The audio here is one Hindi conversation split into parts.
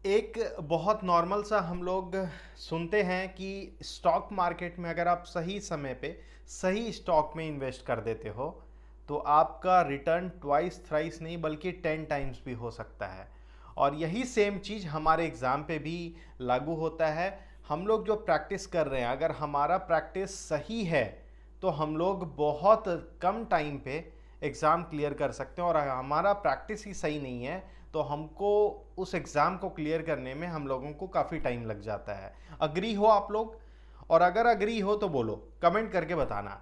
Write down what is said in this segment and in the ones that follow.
एक बहुत नॉर्मल सा हम लोग सुनते हैं कि स्टॉक मार्केट में अगर आप सही समय पे सही स्टॉक में इन्वेस्ट कर देते हो तो आपका रिटर्न ट्वाइस थ्राइस नहीं बल्कि 10 टाइम्स भी हो सकता है। और यही सेम चीज़ हमारे एग्ज़ाम पे भी लागू होता है। हम लोग जो प्रैक्टिस कर रहे हैं, अगर हमारा प्रैक्टिस सही है तो हम लोग बहुत कम टाइम पे एग्ज़ाम क्लियर कर सकते हैं। और अगर हमारा प्रैक्टिस ही सही नहीं है तो हमको उस एग्ज़ाम को क्लियर करने में हम लोगों को काफ़ी टाइम लग जाता है। अग्री हो आप लोग? और अगर अग्री हो तो बोलो, कमेंट करके बताना।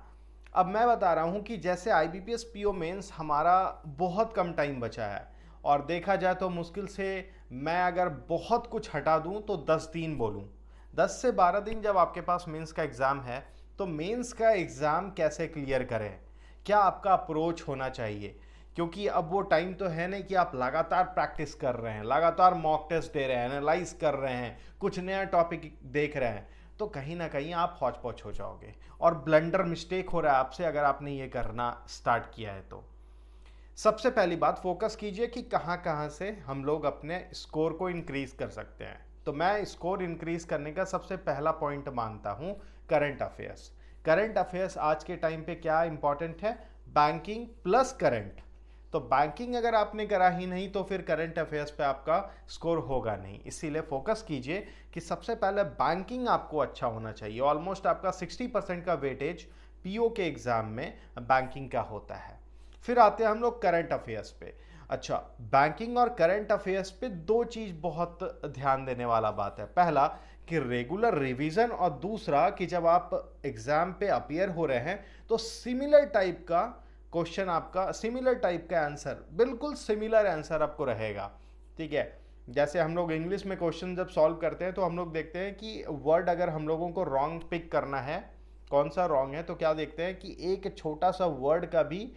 अब मैं बता रहा हूँ कि जैसे IBPS PO मेंस हमारा बहुत कम टाइम बचा है, और देखा जाए तो मुश्किल से मैं अगर बहुत कुछ हटा दूँ तो 10 दिन बोलूँ, 10 से 12 दिन जब आपके पास मेंस का एग्ज़ाम है, तो मेंस का एग्ज़ाम कैसे क्लियर करें, क्या आपका अप्रोच होना चाहिए। क्योंकि अब वो टाइम तो है नहीं कि आप लगातार प्रैक्टिस कर रहे हैं, लगातार मॉक टेस्ट दे रहे हैं, एनालाइज कर रहे हैं, कुछ नया टॉपिक देख रहे हैं, तो कहीं ना कहीं आप हौच पौच हो जाओगे और ब्लंडर मिस्टेक हो रहा है आपसे अगर आपने ये करना स्टार्ट किया है तो। सबसे पहली बात, फोकस कीजिए कि कहाँ कहाँ से हम लोग अपने स्कोर को इंक्रीज कर सकते हैं। तो मैं स्कोर इंक्रीज करने का सबसे पहला पॉइंट मानता हूँ करंट अफेयर्स। करंट अफेयर्स आज के टाइम पे क्या इंपॉर्टेंट है? Banking plus current. तो बैंकिंग अगर आपने करा ही नहीं तो फिर करंट अफेयर्स पे आपका स्कोर होगा नहीं। इसीलिए फोकस कीजिए कि सबसे पहले बैंकिंग आपको अच्छा होना चाहिए। ऑलमोस्ट आपका 60% का वेटेज PO के एग्जाम में बैंकिंग का होता है। फिर आते हैं हम लोग करंट अफेयर्स पे। अच्छा, बैंकिंग और करंट अफेयर्स पे दो चीज बहुत ध्यान देने वाला बात है। पहला कि रेगुलर रिवीजन, और दूसरा कि जब आप एग्जाम पे अपियर हो रहे हैं तो सिमिलर टाइप का क्वेश्चन, आपका सिमिलर टाइप का आंसर, बिल्कुल सिमिलर आंसर आपको रहेगा। ठीक है, जैसे हम लोग इंग्लिश में क्वेश्चन जब सॉल्व करते हैं तो हम लोग देखते हैं कि वर्ड अगर हम लोगों को रॉन्ग पिक करना है, कौन सा रॉन्ग है, तो क्या देखते हैं कि एक छोटा सा वर्ड का भी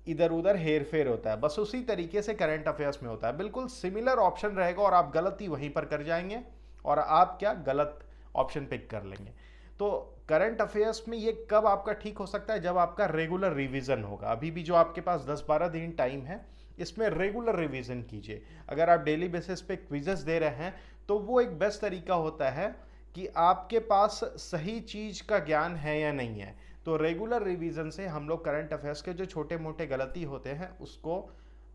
इधर उधर हेर फेर होता है। बस उसी तरीके से करंट अफेयर्स में होता है, बिल्कुल सिमिलर ऑप्शन रहेगा और आप गलती वहीं पर कर जाएंगे और आप क्या गलत ऑप्शन पिक कर लेंगे। तो करंट अफेयर्स में ये कब आपका ठीक हो सकता है? जब आपका रेगुलर रिवीजन होगा। अभी भी जो आपके पास 10-12 दिन टाइम है, इसमें रेगुलर रिवीजन कीजिए। अगर आप डेली बेसिस पे क्विजेस दे रहे हैं तो वो एक बेस्ट तरीका होता है कि आपके पास सही चीज का ज्ञान है या नहीं है। तो रेगुलर रिवीजन से हम लोग करंट अफेयर्स के जो छोटे मोटे गलती होते हैं उसको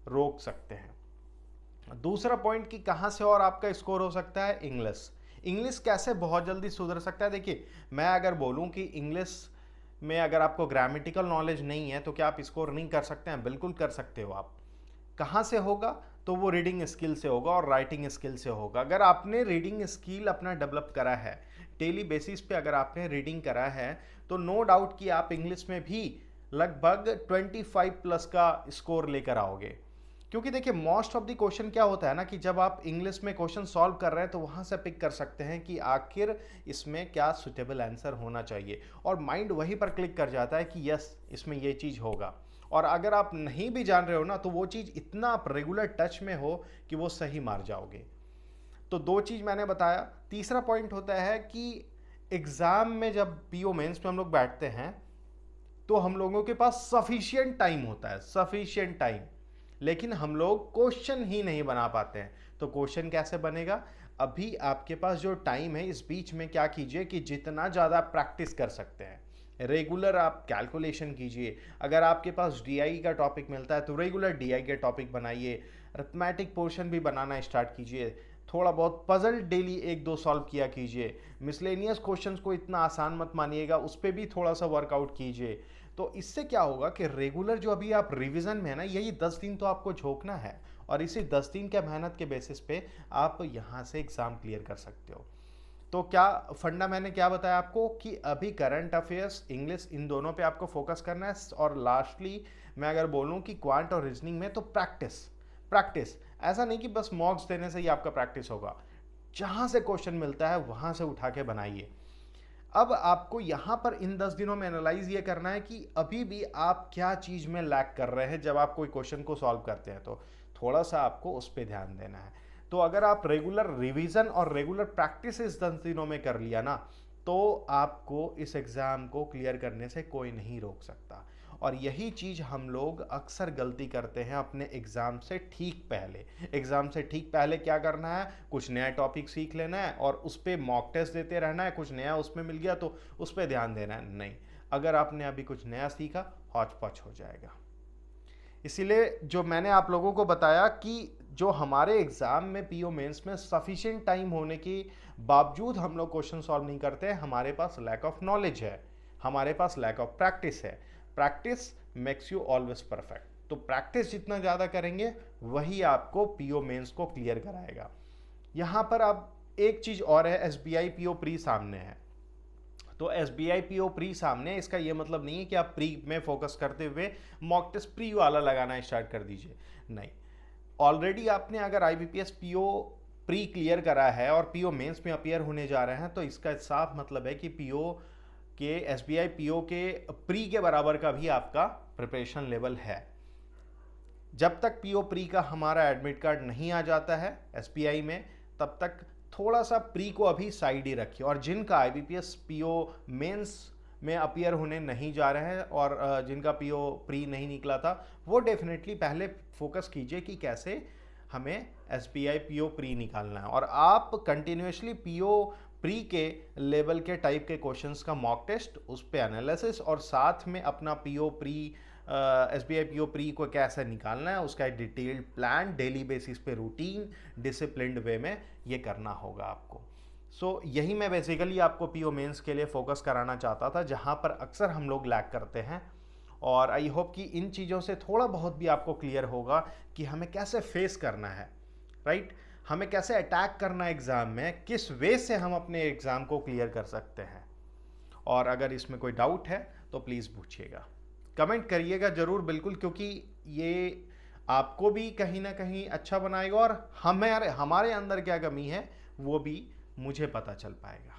रोक सकते हैं। दूसरा पॉइंट कि कहाँ से और आपका स्कोर हो सकता है? इंग्लिश। इंग्लिश कैसे बहुत जल्दी सुधर सकता है? देखिए, मैं अगर बोलूँ कि इंग्लिश में अगर आपको ग्रामेटिकल नॉलेज नहीं है तो क्या आप स्कोर नहीं कर सकते हैं? बिल्कुल कर सकते हो आप। कहाँ से होगा? तो वो रीडिंग स्किल से होगा और राइटिंग स्किल से होगा। अगर आपने रीडिंग स्किल अपना डेवलप करा है, डेली बेसिस पे अगर आपने रीडिंग करा है, तो नो डाउट कि आप इंग्लिश में भी लगभग 25+ का स्कोर लेकर आओगे। क्योंकि देखिए, मोस्ट ऑफ द क्वेश्चन क्या होता है ना कि जब आप इंग्लिश में क्वेश्चन सॉल्व कर रहे हैं तो वहाँ से पिक कर सकते हैं कि आखिर इसमें क्या सुटेबल आंसर होना चाहिए, और माइंड वहीं पर क्लिक कर जाता है कि यस, इसमें ये चीज़ होगा। और अगर आप नहीं भी जान रहे हो ना तो वो चीज़ इतना आप रेगुलर टच में हो कि वो सही मार जाओगे। तो दो चीज़ मैंने बताया। तीसरा पॉइंट होता है कि एग्ज़ाम में जब PO मेंस में हम लोग बैठते हैं तो हम लोगों के पास सफिशियंट टाइम होता है, सफिशियंट टाइम, लेकिन हम लोग क्वेश्चन ही नहीं बना पाते हैं। तो क्वेश्चन कैसे बनेगा? अभी आपके पास जो टाइम है इस बीच में क्या कीजिए कि जितना ज़्यादा प्रैक्टिस कर सकते हैं रेगुलर आप कैलकुलेशन कीजिए। अगर आपके पास DI का टॉपिक मिलता है तो रेगुलर DI के टॉपिक बनाइए। अरिथमेटिक पोर्शन भी बनाना स्टार्ट कीजिए। थोड़ा बहुत पजल डेली एक दो सॉल्व किया कीजिए। मिसलेनियस क्वेश्चंस को इतना आसान मत मानिएगा, उस पर भी थोड़ा सा वर्कआउट कीजिए। तो इससे क्या होगा कि रेगुलर जो अभी आप रिवीजन में है ना, यही 10 दिन तो आपको झोंकना है, और इसी 10 दिन के मेहनत के बेसिस पे आप यहाँ से एग्ज़ाम क्लियर कर सकते हो। तो क्या फंडा मैंने क्या बताया आपको कि अभी करंट अफेयर्स, इंग्लिश, इन दोनों पे आपको फोकस करना है। और लास्टली मैं अगर बोलूँ कि क्वांट और रीजनिंग में तो प्रैक्टिस, प्रैक्टिस। ऐसा नहीं कि बस मॉक्स देने से ही आपका प्रैक्टिस होगा, जहाँ से क्वेश्चन मिलता है वहाँ से उठा के बनाइए। अब आपको यहाँ पर इन 10 दिनों में एनालाइज ये करना है कि अभी भी आप क्या चीज़ में लैक कर रहे हैं। जब आप कोई क्वेश्चन को सॉल्व करते हैं तो थोड़ा सा आपको उस पर ध्यान देना है। तो अगर आप रेगुलर रिवीजन और रेगुलर प्रैक्टिस इस 10 दिनों में कर लिया ना, तो आपको इस एग्ज़ाम को क्लियर करने से कोई नहीं रोक सकता। और यही चीज़ हम लोग अक्सर गलती करते हैं अपने एग्ज़ाम से ठीक पहले। एग्ज़ाम से ठीक पहले क्या करना है, कुछ नया टॉपिक सीख लेना है और उस पर मॉक टेस्ट देते रहना है, कुछ नया उसमें मिल गया तो उस पर ध्यान देना है। नहीं, अगर आपने अभी कुछ नया सीखा, हौच पौच हो जाएगा। इसीलिए जो मैंने आप लोगों को बताया कि जो हमारे एग्ज़ाम में पीओ मेंस में सफिशिएंट टाइम होने के बावजूद हम लोग क्वेश्चन सॉल्व नहीं करते हैं, हमारे पास लैक ऑफ नॉलेज है, हमारे पास लैक ऑफ प्रैक्टिस है। Practice makes you always perfect. तो प्रैक्टिस जितना ज़्यादा करेंगे वही आपको पीओ मेंस को क्लियर कराएगा। यहाँ पर अब एक चीज़ और है, एसबीआई पीओ प्री सामने है। तो एसबीआई पीओ प्री सामने, इसका ये मतलब नहीं है कि आप प्री में फोकस करते हुए मॉक टेस्ट प्री वाला लगाना स्टार्ट कर दीजिए। नहीं, ऑलरेडी आपने अगर आईबीपीएस पीओ प्री क्लियर करा है और पीओ मेंस में अपियर होने जा रहे हैं तो इसका साफ मतलब है कि पीओ के एसबीआई पीओ के प्री के बराबर का भी आपका प्रिपरेशन लेवल है। जब तक पीओ प्री का हमारा एडमिट कार्ड नहीं आ जाता है एसबीआई में, तब तक थोड़ा सा प्री को अभी साइड ही रखिए। और जिनका आईबीपीएस पीओ मेंस में अपियर होने नहीं जा रहे हैं और जिनका पीओ प्री नहीं निकला था, वो डेफिनेटली पहले फोकस कीजिए कि कैसे हमें एसबीआई पीओ प्री निकालना है। और आप कंटिन्यूसली पीओ प्री के लेवल के टाइप के क्वेश्चंस का मॉक टेस्ट, उस पर एनालिसिस और साथ में अपना PO pre SBI PO pre को कैसे निकालना है उसका एक डिटेल्ड प्लान डेली बेसिस पे रूटीन डिसिप्लिन्ड वे में ये करना होगा आपको। सो यही मैं बेसिकली आपको पीओ मेंस के लिए फोकस कराना चाहता था, जहाँ पर अक्सर हम लोग लैग करते हैं। और आई होप कि इन चीज़ों से थोड़ा बहुत भी आपको क्लियर होगा कि हमें कैसे फेस करना है, राइट? हमें कैसे अटैक करना है एग्ज़ाम में, किस वे से हम अपने एग्ज़ाम को क्लियर कर सकते हैं। और अगर इसमें कोई डाउट है तो प्लीज़ पूछिएगा, कमेंट करिएगा ज़रूर, बिल्कुल, क्योंकि ये आपको भी कहीं ना कहीं अच्छा बनाएगा और हमारे अंदर क्या कमी है वो भी मुझे पता चल पाएगा।